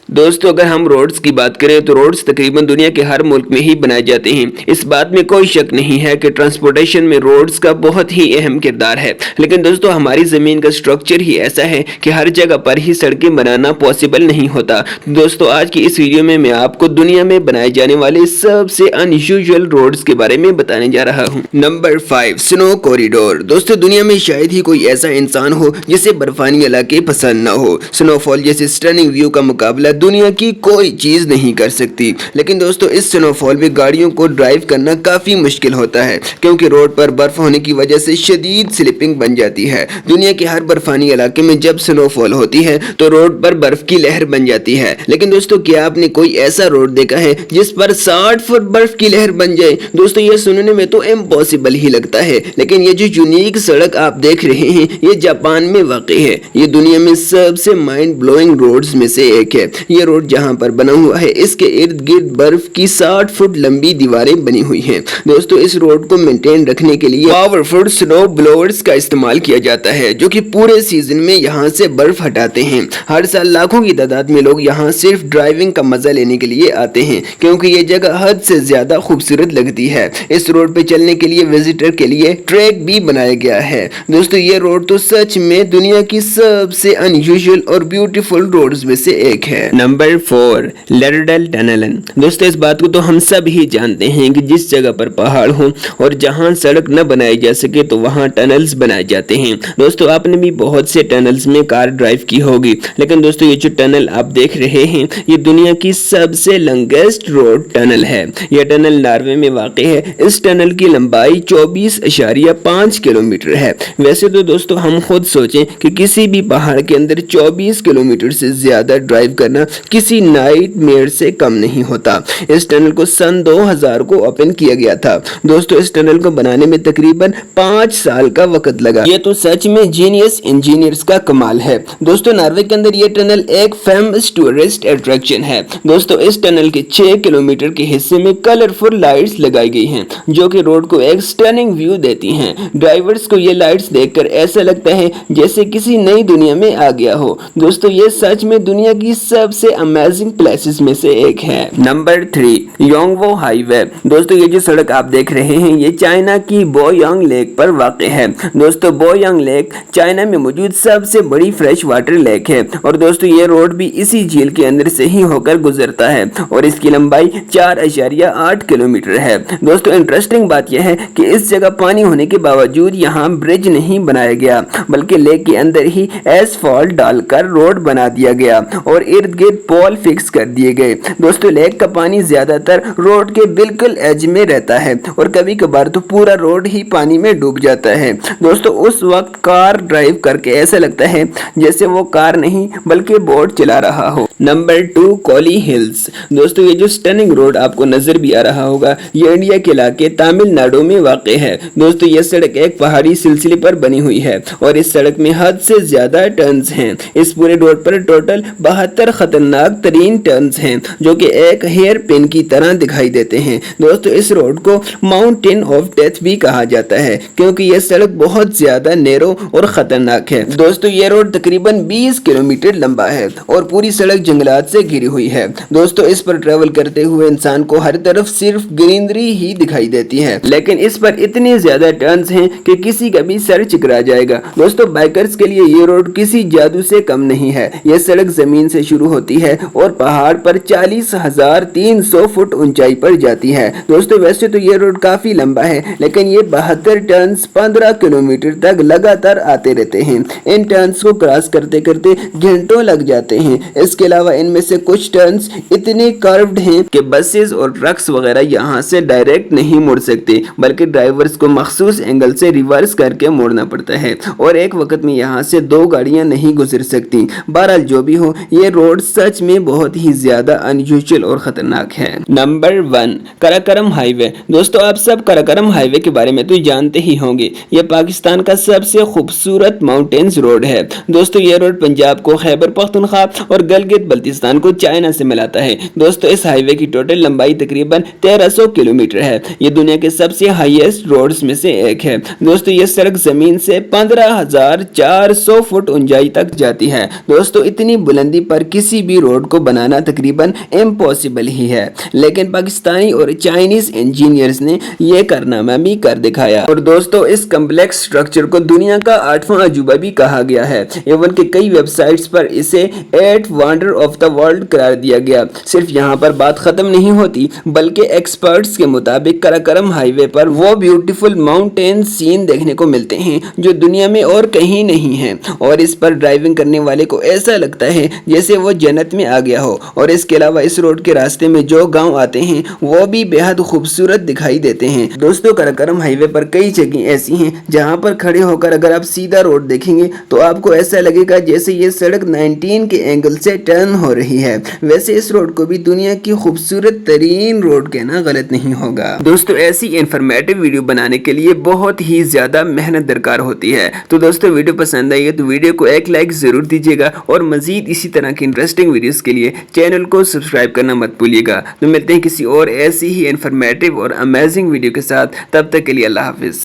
दोस्तों अगर हम रोड्स की बात करें तो रोड्स तकरीबन दुनिया के हर मुल्क में ही बनाए जाते हैं। इस बात में कोई शक नहीं है कि ट्रांसपोर्टेशन में रोड्स का बहुत ही अहम किरदार है। लेकिन दोस्तों हमारी ज़मीन का स्ट्रक्चर ही ऐसा है कि हर जगह पर ही सड़कें बनाना पॉसिबल नहीं होता। दोस्तों आज की इस वीडियो में मैं आपको दुनिया में बनाए जाने वाले सबसे अनयूजुअल रोड्स के बारे में बताने जा रहा हूँ। Number 5, snow corridor. दोस्तों दुनिया में शायद ही कोई ऐसा इंसान हो जिसे बर्फानी इलाके पसंद न हो। स्नोफॉल जैसे स्टनिंग व्यू का मुकाबला दुनिया की कोई चीज नहीं कर सकती। लेकिन दोस्तों इस स्नोफॉल में गाड़ियों को ड्राइव करना काफी मुश्किल होता है क्योंकि रोड पर बर्फ होने की वजह से शदीद स्लिपिंग बन जाती है। दुनिया के हर बर्फानी इलाके में जब स्नोफॉल होती है तो रोड पर बर्फ की लहर बन जाती है। लेकिन दोस्तों क्या आपने कोई ऐसा रोड देखा है जिस पर 60 फुट बर्फ की लहर बन जाए? दोस्तों ये सुनने में तो इम्पॉसिबल ही लगता है, लेकिन ये जो यूनिक सड़क आप देख रहे हैं ये जापान में वाक़ई है। ये दुनिया में सबसे माइंड ब्लोइंग रोड्स में से एक है। ये रोड जहां पर बना हुआ है इसके इर्द गिर्द बर्फ की 60 फुट लंबी दीवारें बनी हुई हैं। दोस्तों इस रोड को मेंटेन रखने के लिए पावरफुल स्नो ब्लोअर्स का इस्तेमाल किया जाता है जो कि पूरे सीजन में यहां से बर्फ हटाते हैं। हर साल लाखों की तादाद में लोग यहां सिर्फ ड्राइविंग का मजा लेने के लिए आते हैं क्योंकि ये जगह हद से ज्यादा खूबसूरत लगती है। इस रोड पे चलने के लिए विजिटर के लिए ट्रैक भी बनाया गया है। दोस्तों ये रोड तो सच में दुनिया की सबसे अनयूजुअल और ब्यूटीफुल रोड्स में से एक है। Number 4, Laerdal tunnel. दोस्तों इस बात को तो हम सब ही जानते हैं कि जिस जगह पर पहाड़ हो और जहां सड़क न बनाई जा सके तो वहां टनल्स बनाए जाते हैं। दोस्तों आपने भी बहुत से टनल्स में कार ड्राइव की होगी, लेकिन दोस्तों ये जो टनल आप देख रहे हैं ये दुनिया की सबसे लंगेस्ट रोड टनल है। यह टनल नॉर्वे में वाक़ई है। इस टनल की लंबाई 24.5 किलोमीटर है। वैसे तो दोस्तों हम खुद सोचें कि किसी भी पहाड़ के अंदर 24 किलोमीटर से ज्यादा ड्राइव करना किसी नाइटमेयर से कम नहीं होता। इस टनल को सन 2000 को ओपन किया गया था। दोस्तों इस टनल को बनाने में तकरीबन 5 साल का वक्त लगा। ये तो सच में जीनियस इंजीनियर्स का कमाल है। दोस्तों नॉर्वे के अंदर ये टनल एक फेमस टूरिस्ट अट्रैक्शन है। दोस्तों इस टनल के 6 किलोमीटर के हिस्से में कलरफुल लाइट्स लगाई गई हैं जो कि रोड को एक स्टनिंग व्यू देती हैं। ड्राइवर्स को ये लाइट्स देखकर ऐसा लगता है जैसे किसी नई दुनिया में आ गया हो। दोस्तों ये सच में दुनिया की सबसे अमेजिंग प्लेसेस में से एक है। नंबर 3, योंगवो हाईवे। दोस्तों ये जो सड़क आप देख रहे हैं ये चाइना की बोयांग लेक पर वाक़ई है। दोस्तों बोयांग लेक चाइना में मौजूद सबसे बड़ी फ्रेश वाटर लेक है और दोस्तों ये रोड भी इसी झील के अंदर से ही होकर गुजरता है और इसकी लंबाई 4.8 किलोमीटर है। दोस्तों इंटरेस्टिंग बात यह है कि इस जगह पानी होने के बावजूद यहाँ ब्रिज नहीं बनाया गया बल्कि लेक के अंदर ही एसफॉल्ट डालकर रोड बना दिया गया और इर्द गिर्द पोल फिक्स कर दिए गए। दोस्तों लेक का पानी ज्यादातर रोड के बिल्कुल एज में रहता है और कभी कभार तो पूरा रोड ही पानी में डूब जाता है। दोस्तों उस वक्त कार ड्राइव करके ऐसा लगता है जैसे वो कार नहीं बल्कि बोट चला रहा हो। Number 2, Kolli Hills. दोस्तों ये जो स्टनिंग रोड आपको नजर भी आ रहा होगा ये इंडिया के इलाके तमिलनाडु में वाक़ई है। दोस्तों ये सड़क एक पहाड़ी सिलसिले पर बनी हुई है और इस सड़क में हद से ज्यादा टर्न्स हैं। इस पूरे रोड पर टोटल 72 खतरनाक तरीन टर्न्स हैं जो कि एक हेयर पिन की तरह दिखाई देते हैं। दोस्तों इस रोड को माउंटेन ऑफ डेथ भी कहा जाता है क्योंकि यह सड़क बहुत ज्यादा नैरो और खतरनाक है। दोस्तों ये रोड तकरीबन 20 किलोमीटर लंबा है और पूरी सड़क जंगलात से घिरी हुई है। दोस्तों इस पर ट्रेवल करते हुए इंसान को हर तरफ सिर्फ ग्रीनरी ही दिखाई देती है, लेकिन इस पर इतने ज्यादा टर्न्स हैं कि किसी का भी सर चिकरा जाएगा। दोस्तों बाइकर्स के लिए ये रोड किसी जादू से कम नहीं है। यह सड़क जमीन से शुरू होती है और पहाड़ पर 40,300 फुट ऊंचाई पर जाती है। दोस्तों वैसे तो ये रोड काफी लंबा है लेकिन ये 72 टर्न्स 15 किलोमीटर तक लगातार आते रहते हैं। इन टर्न्स को क्रॉस करते करते घंटों लग जाते हैं। इसके अलावा इनमें से कुछ टर्न्स इतने कर्व्ड हैं कि बसेस और ट्रक्स वगैरह यहाँ से डायरेक्ट नहीं मुड़ सकते बल्कि ड्राइवर्स को मखसूस एंगल से रिवर्स करके मोड़ना पड़ता है और एक वक्त में यहाँ से 2 गाड़ियाँ नहीं गुजर सकती। बहरहाल जो भी हो ये रोड सच में बहुत ही ज्यादा अनयूजुअल और खतरनाक है। Number 1, Karakoram highway. दोस्तों आप सब कराकोरम हाईवे के बारे में तो जानते ही होंगे। यह पाकिस्तान का सबसे खूबसूरत माउंटेन्स रोड है। दोस्तों ये रोड पंजाब को खैबर पख्तूनख्वा और गलगित बल्तिस्तान को चाइना से मिलाता है। दोस्तों इस हाईवे की टोटल लंबाई तकरीबन 1300 किलोमीटर है। ये दुनिया के सबसे हाईएस्ट रोड्स में से एक है। दोस्तों ये सड़क जमीन से 15,400 फुट ऊंचाई तक जाती है। दोस्तों इतनी बुलंदी पर किसी भी रोड को बनाना तकरीबन इम्पॉसिबल ही है, लेकिन पाकिस्तानी और चाइनीज इंजीनियर्स ने यह कारनामा भी कर दिखाया। और दोस्तों इस कम्प्लेक्स स्ट्रक्चर को दुनिया का 8वां अजूबा भी कहा गया है। एवन के कई वेबसाइट्स पर इसे 8 वंडर ऑफ द वर्ल्ड करार दिया गया। सिर्फ यहाँ पर बात खत्म नहीं होती, बल्कि एक्सपर्ट्स के मुताबिक कराकरम हाईवे पर वो ब्यूटीफुल माउंटेन सीन देखने को मिलते हैं जो दुनिया में और कहीं नहीं है। और इस पर ड्राइविंग करने वाले को ऐसा लगता है जैसे वो जन्नत में आ गया हो। और इसके अलावा इस रोड के रास्ते में जो गांव आते हैं वो भी बेहद खूबसूरत दिखाई देते हैं। दोस्तों कराकरम हाईवे पर कई जगह ऐसी हैं जहां पर खड़े होकर अगर आप सीधा रोड देखेंगे तो आपको ऐसा लगेगा जैसे ये सड़क 19 के एंगल से टर्न हो रही है। वैसे इस रोड को भी दुनिया की खूबसूरत तरीन रोड कहना गलत नहीं होगा। दोस्तों ऐसी इंफॉर्मेटिव वीडियो बनाने के लिए बहुत ही ज्यादा मेहनत दरकार होती है। तो दोस्तों वीडियो पसंद आई है तो वीडियो को एक लाइक जरूर दीजिएगा और मजीद इसी तरह की इंटरेस्टिंग वीडियोस के लिए चैनल को सब्सक्राइब करना मत भूलिएगा। तो मिलते हैं किसी और ऐसी ही इंफॉर्मेटिव और अमेजिंग वीडियो के साथ, तब तक के लिए अल्लाह हाफिज।